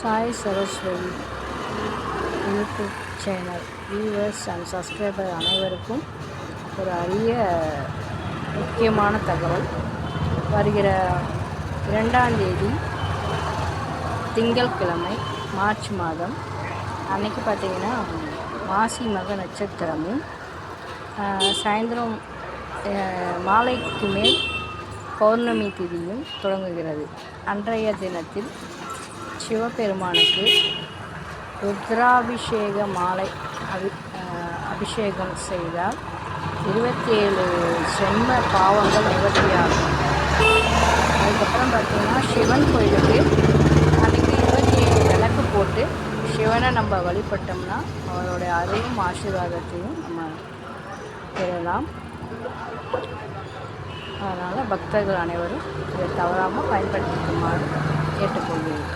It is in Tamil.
Sai Saraswathi YouTube channel viewers and subscriber அனைவருக்கும் ஒரு அரிய முக்கியமான தகவல். வருகிற 2ஆம் தேதி திங்கட்கிழமை மார்ச் மாதம் அன்னைக்கு பார்த்திங்கன்னா மாசி மக நட்சத்திரமும் சாயந்தரம் மாலைக்கு மேல் பௌர்ணமி திதியும் தொடங்குகிறது. அன்றைய தினத்தில் சிவபெருமானுக்கு ருத்ராபிஷேக மாலை அபிஷேகம் செய்தால் 27 ஜென்ம பாவங்கள் நிவர்த்தியாகும். அதுக்கப்புறம் பார்த்திங்கன்னா சிவன் கோயிலுக்கு அன்றைக்கி 27 விளக்கு போட்டு சிவனை நம்ம வழிபட்டோம்னா அவருடைய அருளும் ஆசீர்வாதத்தையும் நம்ம பெறலாம். அதனால் பக்தர்கள் அனைவரும் இதை தவறாமல் பயன்படுத்திக்குமாறு கேட்டுக்கொள்கிறேன்.